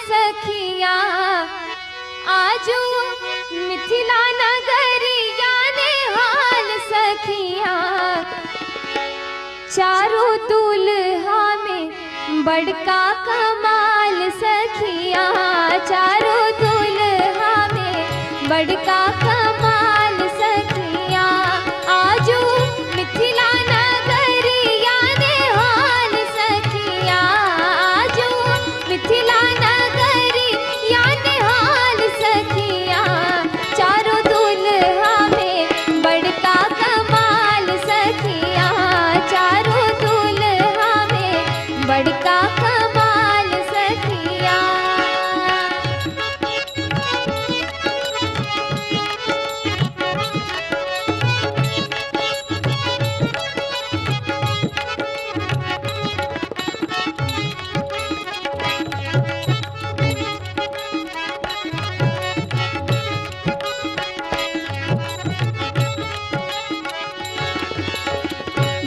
सखिया आजू मिथिला नगरिया ने हाल सखिया। चारों दुल्हा में बड़का कमाल सखिया, चारों दुल्हा में बड़का कमाल सखिया। आजू मिथिला नगरिया ने हाल सखिया, आजू मिथिला नगरिया ने हाल सखिया। चारों दुल्हा में बड़का कमाल सखिया, चारों दुल्हा में बड़का कमाल सखिया।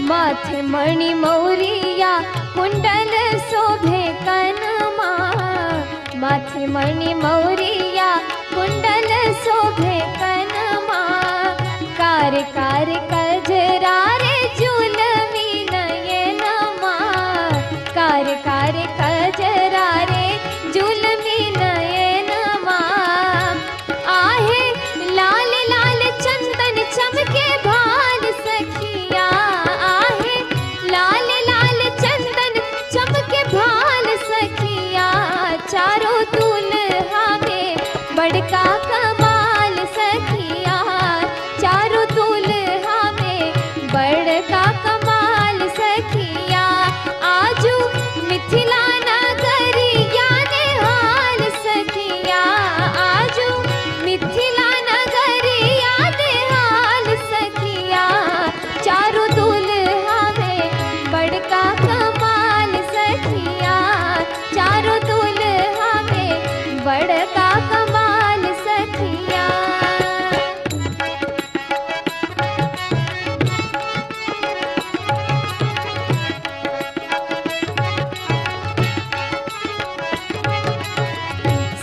माथे मणि मौरिया कुंडल शोभे कनमा, माथे मणि मौरिया कुंडल शोभे कनमा। कार कार कजरा रे जुलमी नयनमा, कार कार कजरा रे जुलमी नयनमा। आहे लाल लाल चंदन चमके भाल सखिया, आहे लाल लाल चंदन चमके भाल सखिया। चारों दुल्हा में बड़का कमाल सखिया, चारों दुल्हा में बड़का कमाल सखिया। आजू मिथिला नगरिया ने हाल सखिया, आजू मिथिला नगरिया ने हाल सखिया। चारों दुल्हा में बड़का कमाल सखिया, चारों दुल्हा में बड़का कमाल सखिया।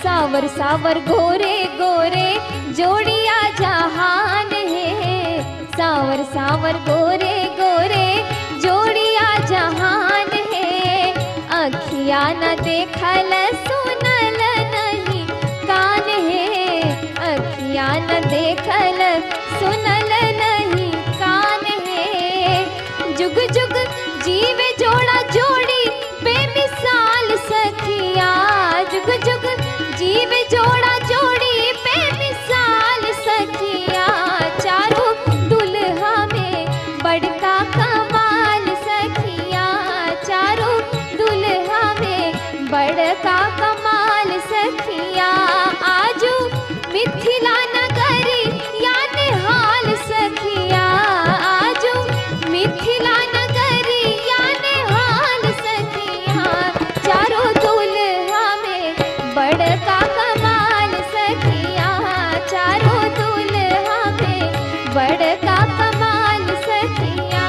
सावर सावर गोरे गोरे जोड़िया जहान है, सावर सावर गोरे गोरे जोड़िया जहान है। अखिया न देखल सुनल नहीं कान है, अखिया न देखल सुनल नहीं कान है। जुग जुग जीवे जोड़ा जोड़ी बेमिसाल सखिया, जुग जुग जीवे जोड़ा जोड़ी बेमिसाल सखिया। चारों दुल्हा में बड़का कमाल सखिया, चारों दुल्हा में बड़का कमाल सखिया। आजू मिथिला नगरिया ने हाल सखिया, आजू मिथिला नगरिया ने हाल सखिया। चारों दुल्हा में बड़का कमाल सखिया, चारों दुल्हा में बड़का कमाल सखिया।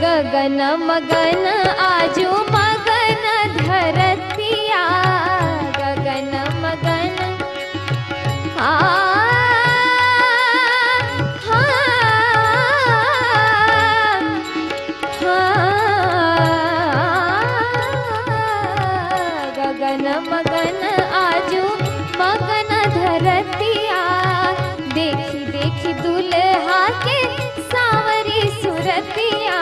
गगन मगन आजू मगन धरतिया, गगन मगन गगन मगन आजू मगन धरतिया। देखी देखी दुल्हा के सावरी सुरतिया,